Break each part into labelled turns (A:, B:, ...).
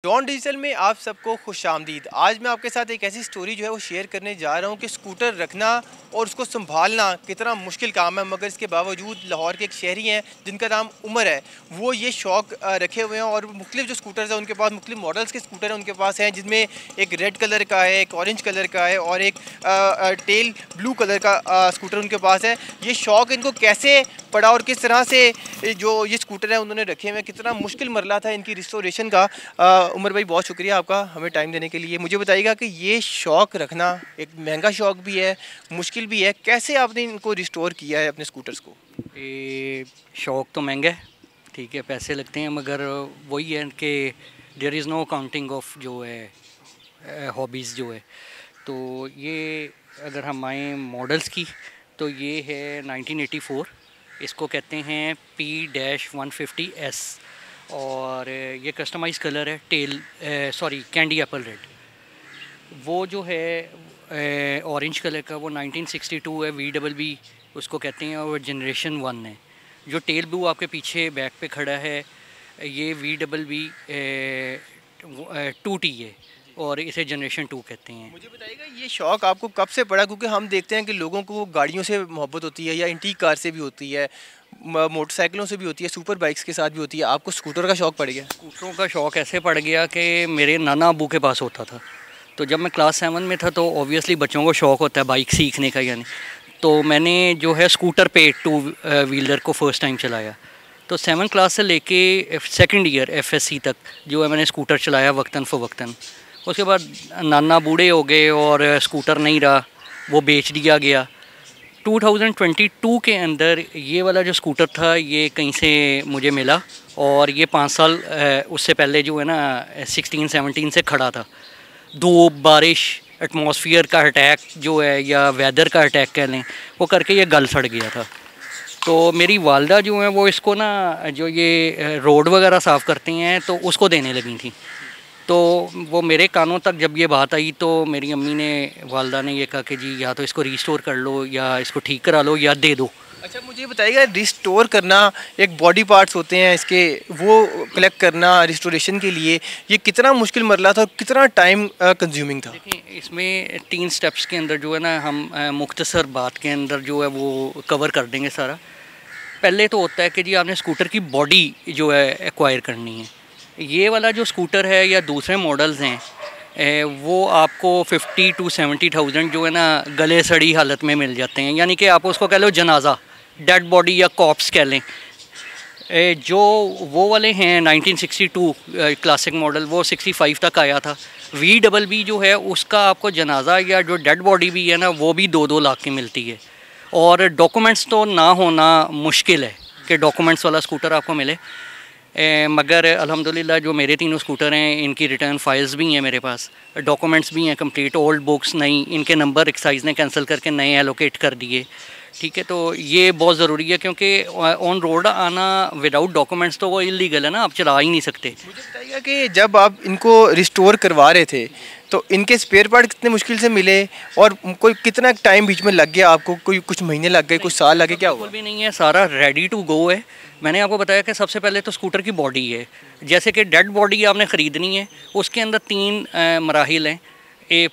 A: John digital में आप सबको खुशामदीद। आज मैं आपके साथ एक ऐसी स्टोरी जो है वो शेयर करने जा रहा हूँ कि स्कूटर रखना और उसको संभालना कितना मुश्किल काम है, मगर इसके बावजूद लाहौर के एक शहरी हैं जिनका नाम उमर है, वो ये शौक़ रखे हुए हैं और मुख्तलिफ जो स्कूटर्स हैं उनके पास, मुख्तलिफ मॉडल्स के स्कूटर हैं उनके पास हैं, जिनमें एक रेड कलर का है, एक ऑरेंज कलर का है और एक टेल ब्लू कलर का स्कूटर उनके पास है। ये शौक़ इनको कैसे पड़ा और किस तरह से जो ये स्कूटर है उन्होंने रखे हुए हैं, कितना मुश्किल मरला था इनकी रिस्टोरेशन का। उमर भाई, बहुत शुक्रिया आपका हमें टाइम देने के लिए। मुझे बताइएगा कि ये शौक़ रखना एक महंगा शौक़ भी है, मुश्किल भी है, कैसे आपने इनको रिस्टोर किया है अपने स्कूटर्स को?
B: ये शौक़ तो महंगा है, ठीक है, पैसे लगते हैं, मगर वही है कि there is no counting of जो है हॉबीज़ जो है। तो ये अगर हम आएँ मॉडल्स की, तो ये है 1984, इसको कहते हैं P-150S और ये कस्टमाइज़ कलर है कैंडी एप्पल रेड। वो जो है ऑरेंज कलर का, वो 1962 है, VBB उसको कहते हैं और जनरेशन 1 है। जो टेल ब्लू आपके पीछे बैक पे खड़ा है, ये VBB 2T है और इसे जनरेशन 2 कहते हैं।
A: मुझे बताइएगा ये शौक़ आपको कब से पड़ा? क्योंकि हम देखते हैं कि लोगों को गाड़ियों से मोहब्बत होती है या एंटीक कार से भी होती है, मोटरसाइकिलों से भी होती है, सुपर बाइक्स के साथ भी होती है। आपको स्कूटर का शौक़ पड़ गया?
B: स्कूटरों का शौक़ ऐसे पड़ गया कि मेरे नाना अबू के पास होता था। तो जब मैं क्लास 7 में था तो ऑब्वियसली बच्चों को शौक़ होता है बाइक सीखने का, यानी तो मैंने जो है स्कूटर पे 2 व्हीलर को फ़र्स्ट टाइम चलाया। तो 7 क्लास से लेके सेकंड ईयर FSC तक जो है मैंने स्कूटर चलाया वक्तन फ़वक्तन। उसके बाद नाना बूढ़े हो गए और स्कूटर नहीं रहा, वो बेच दिया गया। 2022 के अंदर ये वाला जो स्कूटर था ये कहीं से मुझे मिला और ये 5 साल उससे पहले जो है ना 16-17 से खड़ा था। धूप, बारिश, एटमॉस्फेयर का अटैक जो है या वेदर का अटैक कह लें, वो करके ये गल सड़ गया था। तो मेरी वालदा जो है वो इसको ना, जो ये रोड वगैरह साफ़ करती हैं, तो उसको देने लगी थी। तो वो मेरे कानों तक जब ये बात आई तो मेरी अम्मी ने, वालदा ने ये कहा कि जी या तो इसको रिस्टोर कर लो या इसको ठीक करा लो या दे दो।
A: अच्छा, मुझे बताइएगा रिस्टोर करना, एक बॉडी पार्ट्स होते हैं इसके, वो कलेक्ट करना रिस्टोरेशन के लिए ये कितना मुश्किल मरला था और कितना टाइम कंज्यूमिंग था?
B: देखिए, इसमें 3 स्टेप्स के अंदर जो है ना हम मुख्तसर बात के अंदर जो है वो कवर कर देंगे सारा। पहले तो होता है कि जी आपने स्कूटर की बॉडी जो है एक्वायर करनी है। ये वाला जो स्कूटर है या दूसरे मॉडल्स हैं वो आपको 50 to 70,000 जो है ना गले सड़ी हालत में मिल जाते हैं, यानी कि आप उसको कह लो जनाजा, डेड बॉडी या कॉप्स कह लें। जो वो वाले हैं 1962 क्लासिक मॉडल, वो 65 तक आया था। VBB जो है उसका आपको जनाजा या जो डेड बॉडी भी है ना वो भी 2-2 लाख की मिलती है। और डॉक्यूमेंट्स तो ना होना मुश्किल है कि डॉक्यूमेंट्स वाला स्कूटर आपको मिले। मगर अल्हम्दुलिल्लाह जो मेरे 3 स्कूटर हैं इनकी रिटर्न फाइल्स भी हैं मेरे पास, डॉक्यूमेंट्स भी हैं कंप्लीट, ओल्ड बुक्स नई, इनके नंबर एक्साइज ने कैंसिल करके नए एलोकेट कर दिए, ठीक है। तो ये बहुत ज़रूरी है क्योंकि ऑन रोड आना विदाउट डॉक्यूमेंट्स तो वो इलीगल है ना, आप चला ही नहीं सकते।
A: मुझे बताइएगा कि जब आप इनको रिस्टोर करवा रहे थे तो इनके स्पेयर पार्ट कितने मुश्किल से मिले और कोई कितना टाइम बीच में लग गया आपको? कोई कुछ महीने लग गए, कुछ साल लगे, क्या हुआ?
B: बिल्कुल भी नहीं है, सारा रेडी टू गो है। मैंने आपको बताया कि सबसे पहले तो स्कूटर की बॉडी है, जैसे कि डेड बॉडी आपने ख़रीदनी है, उसके अंदर 3 मराहिल हैं।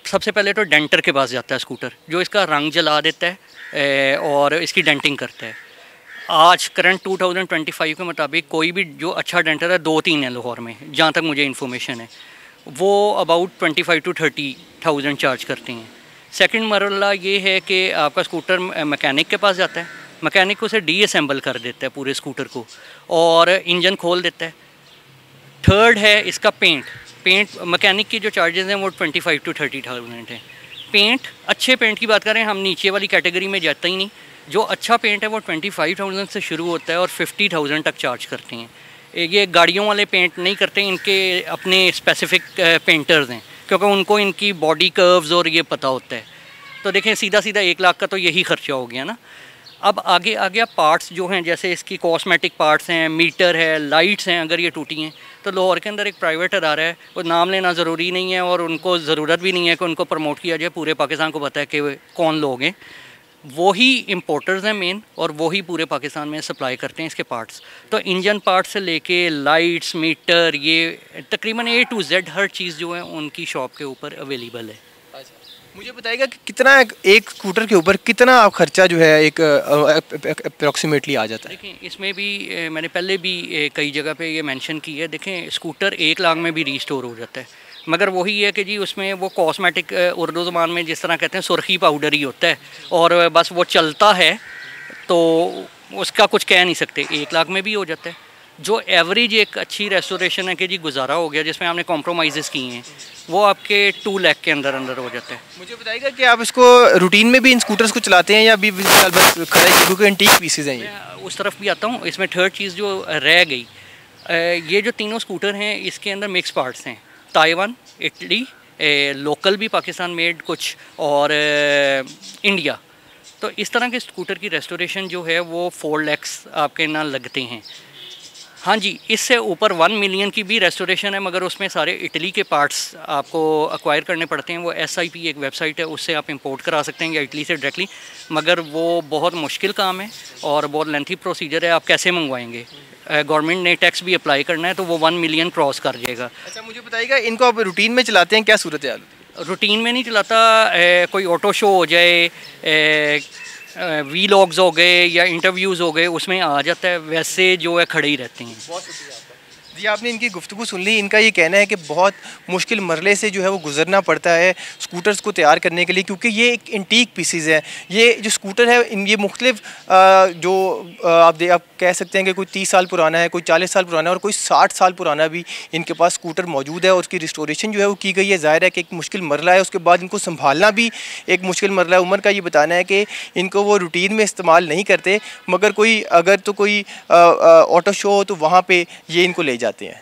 B: सबसे पहले तो डेंटर के पास जाता है स्कूटर, जो इसका रंग जला देता है और इसकी डेंटिंग करता है। आज करंट 2025 के मुताबिक कोई भी जो अच्छा डेंटर है 2-3 है लाहौर में, जहाँ तक मुझे इन्फॉर्मेशन है, वो अबाउट 25 to 30,000 चार्ज करते हैं। सेकंड मरला ये है कि आपका स्कूटर मैकेनिक के पास जाता है, मैकेनिक उसे डीअसेंबल कर देता है पूरे स्कूटर को और इंजन खोल देता है। थर्ड है इसका पेंट मैकेनिक की जो चार्जेस हैं वो 25 to 30,000 है। पेंट, अच्छे पेंट की बात करें, हम नीचे वाली कैटेगरी में जाता ही नहीं। जो अच्छा पेंट है वो 25,000 से शुरू होता है और 50,000 तक चार्ज करते हैं। ये गाड़ियों वाले पेंट नहीं करते, इनके अपने स्पेसिफिक पेंटर्स हैं क्योंकि उनको इनकी बॉडी कर्व्स और ये पता होता है। तो देखें, सीधा 1 लाख का तो यही खर्चा हो गया ना। अब आगे आ गया पार्ट्स जो हैं, जैसे इसकी कॉस्मेटिक पार्ट्स हैं, मीटर है, लाइट्स हैं, अगर ये टूटी हैं तो लाहौर के अंदर एक प्राइवेट अदारा है, वो नाम लेना ज़रूरी नहीं है और उनको ज़रूरत भी नहीं है कि उनको प्रमोट किया जाए, पूरे पाकिस्तान को पता है कि कौन लोग हैं। वही इंपोर्टर्स हैं मेन, और वही पूरे पाकिस्तान में सप्लाई करते हैं इसके पार्ट्स। तो इंजन पार्ट्स से लेके लाइट्स, मीटर, ये तकरीबन A to Z हर चीज़ जो है उनकी शॉप के ऊपर अवेलेबल है।
A: मुझे बताइएगा कि कितना एक स्कूटर के ऊपर कितना आप खर्चा जो है एक अप्रॉक्सीमेटली आ जाता है?
B: देखें, इसमें भी मैंने पहले भी कई जगह पे ये मेंशन की है। देखें, स्कूटर 1 लाख में भी रीस्टोर हो जाता है, मगर वही है कि जी उसमें वो कॉस्मेटिक, उर्दू ज़बान में जिस तरह कहते हैं सुर्खी पाउडर ही होता है, और बस वो चलता है, तो उसका कुछ कह नहीं सकते। 1 लाख में भी हो जाता है। जो एवरेज एक अच्छी रेस्टोरेशन है कि जी गुजारा हो गया, जिसमें आपने कॉम्प्रोमाइज़ किए हैं, वो आपके 2 लाख के अंदर अंदर हो जाता है।
A: मुझे बताइएगा कि आप इसको रूटीन में भी इन स्कूटर्स को चलाते हैं या अभी फिलहाल बस खड़ा ही, क्योंकि एंटीक पीसेज हैं ये?
B: मैं उस तरफ भी आता हूँ। इसमें थर्ड चीज़ जो रह गई, ये जो तीनों स्कूटर हैं इसके अंदर मिक्स पार्ट्स हैं। ताइवान, इटली, लोकल भी पाकिस्तान मेड कुछ, और इंडिया। तो इस तरह के स्कूटर की रेस्टोरेशन जो है वो 4 लाख आपके ना लगते हैं। हाँ जी, इससे ऊपर 1 मिलियन की भी रेस्टोरेशन है, मगर उसमें सारे इटली के पार्ट्स आपको अक्वायर करने पड़ते हैं। वो SIP एक वेबसाइट है, उससे आप इंपोर्ट करा सकते हैं या इटली से डायरेक्टली, मगर वो बहुत मुश्किल काम है और बहुत लेंथी प्रोसीजर है। आप कैसे मंगवाएंगे? गवर्नमेंट ने टैक्स भी अप्लाई करना है, तो वो 1 मिलियन क्रॉस कर जाएगा।
A: अच्छा, मुझे बताइएगा इनको आप रूटीन में चलाते हैं, क्या सूरत है?
B: रूटीन में नहीं चलाता। कोई ऑटो शो हो जाए, वीलॉग्स हो गए या इंटरव्यूज़ हो गए, उसमें आ जाता है। वैसे जो है खड़े ही रहते हैं।
A: बहुत शुक्रिया आपका जी। आपने इनकी गुफ्तगू सुन ली। इनका ये कहना है कि बहुत मुश्किल मरले से जो है वो गुजरना पड़ता है स्कूटर्स को तैयार करने के लिए, क्योंकि ये एक एंटीक पीसीज है। ये जो स्कूटर है ये मुख्तलिफ जो आप कह सकते हैं कि कोई 30 साल पुराना है, कोई 40 साल पुराना है, और कोई 60 साल पुराना भी इनके पास स्कूटर मौजूद है, और उसकी रिस्टोरेशन जो है वो की गई है। ज़ाहिर है कि एक मुश्किल मरला है, उसके बाद इनको संभालना भी एक मुश्किल मरला है। उमर का ये बताना है कि इनको वो रूटीन में इस्तेमाल नहीं करते, मगर कोई अगर तो कोई ऑटो शो हो तो वहाँ पर ये इनको ले जाते हैं।